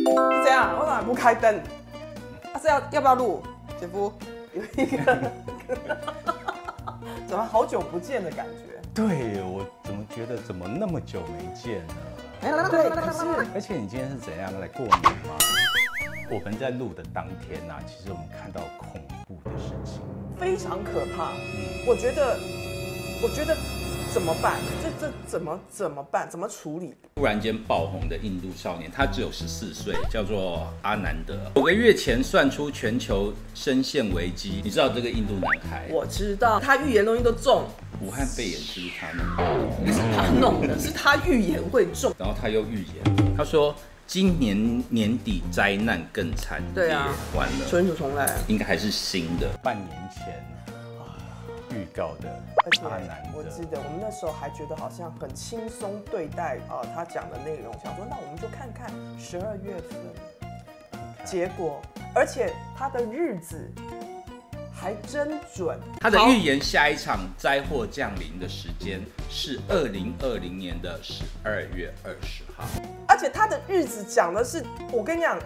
是这样，为什么不开灯？是要不要录？姐夫有一个怎么好久不见的感觉？对，我怎么觉得怎么那么久没见呢？对，可是而且你今天是怎样来过年吗？我们在录的当天啊，其实我们看到恐怖的事情，非常可怕。我觉得怎么办？这怎么办？怎么处理？突然间爆红的印度少年，他只有14岁，叫做阿南德。5个月前算出全球深陷危机，你知道这个印度男孩？我知道，他预言东西都中。武汉肺炎是他弄的，不是他弄的，是他预言会中。然后他又预言，他说今年年底灾难更惨烈，对啊，完了，卷土重来，应该还是新的。半年前预告的阿南德，我记得我们那时候还觉得好像很轻松对待他讲的内容，想说那我们就看看12月份，结果而且他的日子还真准。他的预言下一场灾祸降临的时间是2020年的12月20号，而且他的日子讲的是，我跟你讲，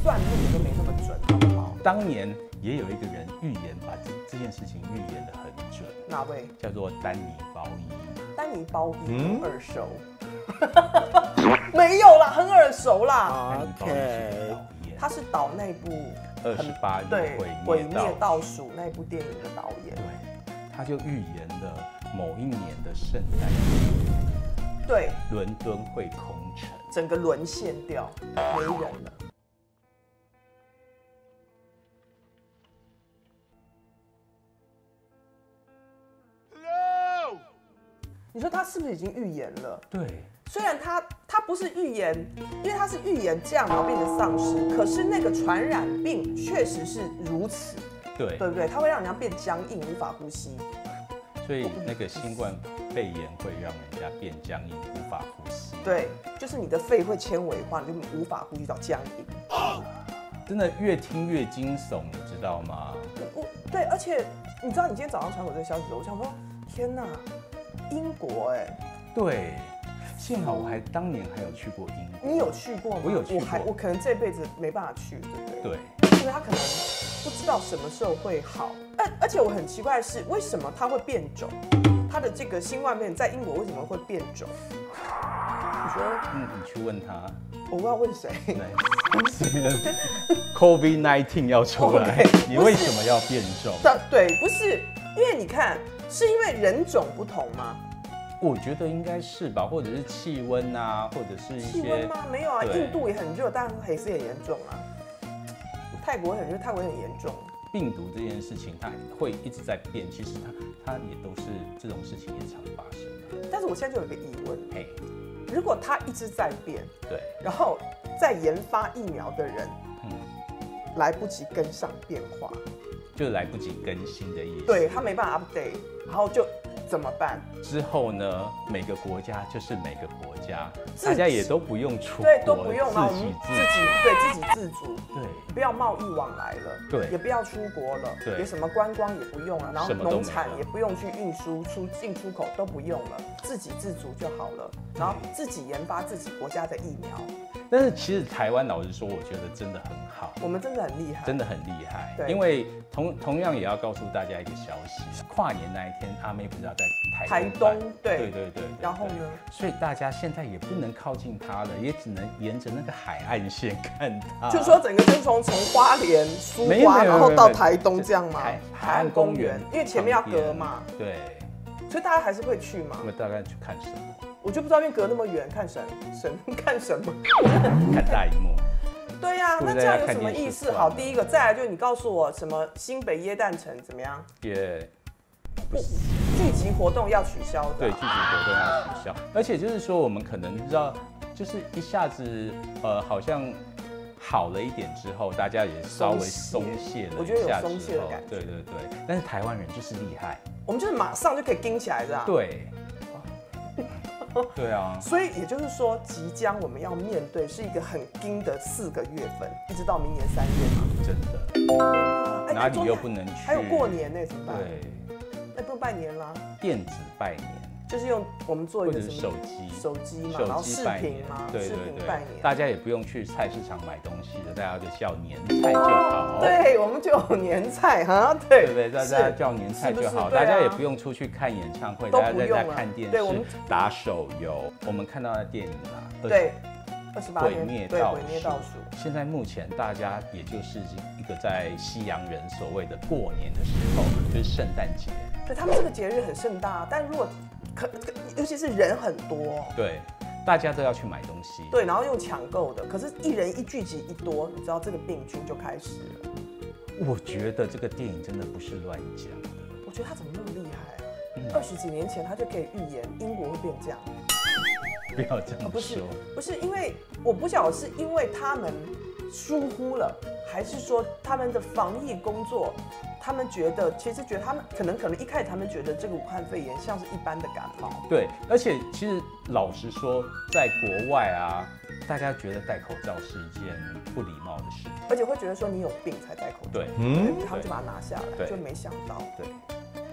算命都没那么准，好不好？当年也有一个人预言，把这件事情预言得很准。哪位？叫做丹尼包伊。丹尼包伊很耳熟，没有啦，很耳熟啦。OK， 他是导那部28日毁灭倒数那部电影的导演。对，他就预言了某一年的圣诞节，对，伦敦会空城，整个沦陷掉，没人了。你说他是不是已经预言了？对，虽然他不是预言，因为他是预言这样然后变成丧尸，可是那个传染病确实是如此，对不对？它会让人家变僵硬，无法呼吸。所以那个新冠肺炎会让人家变僵硬，无法呼吸。对，就是你的肺会纤维化，你就无法呼吸到僵硬。真的越听越惊悚，你知道吗？对，而且你知道你今天早上传我这个消息的时候，我想说，天哪！英国对，幸好我当年还有去过英国。你有去过吗？我有去过，我可能这辈子没办法去，对不对？对，因为他可能不知道什么时候会好。而且我很奇怪的是，为什么它会变种？它的这个新冠肺炎在英国为什么会变种？你说？你去问他。我不知道问谁。COVID-19 要出来，你为什么要变种？对，不是，因为你看。是因为人种不同吗？我觉得应该是吧，或者是气温啊，或者是一些气温吗？没有啊，印度也很热，但是也是很严重啊。泰国很热，泰国也很严重。病毒这件事情，它会一直在变，其实它也都是这种事情也常发生的。但是我现在就有一个疑问，如果它一直在变，对，然后在研发疫苗的人，来不及跟上变化。就来不及更新的意思，对他没办法 update， 然后就怎么办？之后呢，每个国家就是每个国家，大家也都不用出国，对，都不用了，我们自己自主，对，不要贸易往来了，对，也不要出国了，对，也什么观光也不用了，然后农产也不用去运输、进出口都不用了，自给自足就好了，然后自己研发自己国家的疫苗。但是其实台湾老实说，我觉得真的很好，我们真的很厉害，真的很厉害。对，因为同样也要告诉大家一个消息，跨年那一天，阿妹不是要在台东？对。然后呢？所以大家现在也不能靠近它了，也只能沿着那个海岸线看它。就说整个就从花莲、苏花，然后到台东这样吗？海岸公园，因为前面要隔嘛。对。所以大家还是会去嘛？我们大概去看什么？我就不知道，因为隔那么远，看神看什么？看大荧幕。对呀，那这样有什么意思？好，第一个，再来就是你告诉我什么新北耶诞城怎么样？也聚集活动要取消的。对，聚集活动要取消，而且就是说我们可能知道，就是一下子好像好了一点之后，大家也稍微松懈了一下，我觉得有松懈的感觉。对，但是台湾人就是厉害，我们就是马上就可以盯起来的。对。对啊，所以也就是说，即将我们要面对是一个很紧的4个月份，一直到明年3月嘛。真的，哪里又不能去？还有过年呢，怎么办？对，那不用拜年啦。电子拜年，就是用我们做一或者是个什么手机嘛，然后视拜年频嘛，对视频拜年，大家也不用去菜市场买东西了，大家就叫年菜就好。对，我们就有年菜哈，对不对？大家叫年菜就好，大家也不用出去看演唱会，大家在家看电视、打手游。我们看到的电影啊，对。28毁天，灭对，毁灭倒数。现在目前大家也就是一个在西洋人所谓的过年的时候，就是圣诞节。对，他们这个节日很盛大，但如果尤其是人很多，对，大家都要去买东西，对，然后用抢购的，可是一人一聚集一多，你知道这个病菌就开始了。我觉得这个电影真的不是乱讲的。我觉得他怎么那么厉害啊？20几年前他就可以预言英国会变这样。不要这么说，不是因为我不晓得是因为他们疏忽了，还是说他们的防疫工作，他们觉得他们可能一开始他们觉得这个武汉肺炎像是一般的感冒。对，而且其实老实说，在国外啊，大家觉得戴口罩是一件不礼貌的事，而且会觉得说你有病才戴口罩。对，他们就把它拿下来，就没想到。对，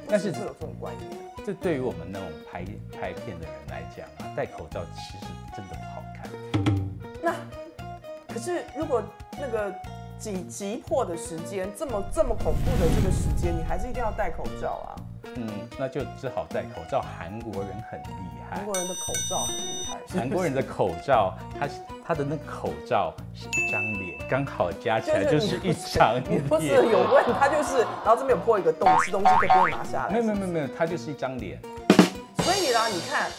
但是会有这种观念。这对于我们那种拍片的人来讲啊，戴口罩其实真的不好看。那可是如果那个急迫的时间，这么恐怖的这个时间，你还是一定要戴口罩啊。那就只好戴口罩。韩国人很厉害，韩国人的口罩很厉害。韩国人的口罩，他的那个口罩是一张脸，刚好加起来就是一张脸。你不是有问他就是，然后这边有破一个洞，吃东西可以不用拿下来。没有，他就是一张脸。所以啦，你看，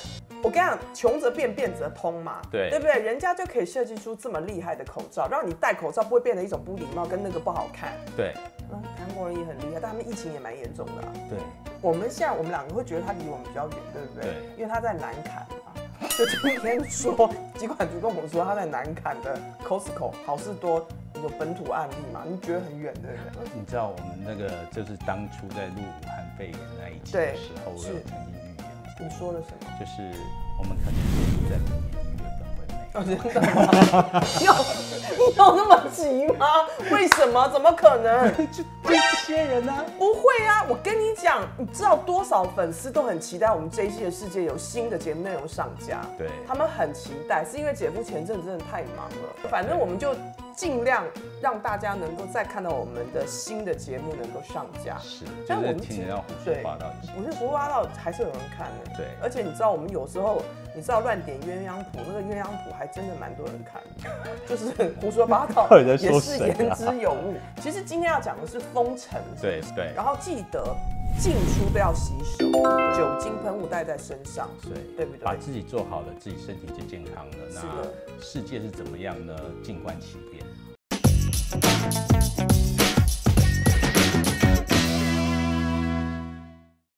我跟你讲，穷则变，变则通嘛，对不对？人家就可以设计出这么厉害的口罩，让你戴口罩不会变得一种不礼貌，跟那个不好看。对。韩国人也很厉害，但他们疫情也蛮严重的啊。对。我们两个会觉得他离我们比较远，对不对？对。因为他在南坎啊。就今天说，疾管局跟我们说他在南坎的 Costco 好事多有本土案例嘛，你觉得很远对不对？你知道我们那个就是当初在录武汉肺炎那一集的时候，我有曾经预言过。你说了什么？就是我们可能就是在明年1月份会没。哦，真的吗？你有那么急吗？为什么？怎么可能？就这些人呢？不会啊！我跟你讲，你知道多少粉丝都很期待我们这一季的世界有新的节目内容上架，对，他们很期待，是因为姐夫前阵子真的太忙了。反正我们就尽量让大家能够再看到我们的新的节目能够上架。是，但我们听人要胡说八道一下，不是胡说八道，还是有人看的。对，而且你知道，我们有时候你知道乱点鸳鸯谱，那个鸳鸯谱还真的蛮多人看的，就是胡说八道，也是言之有物。其实今天要讲的是封城，对，然后记得进出都要洗手，酒精喷雾带在身上，对不对？把自己做好了，自己身体就健康了。那世界是怎么样呢？静观其变。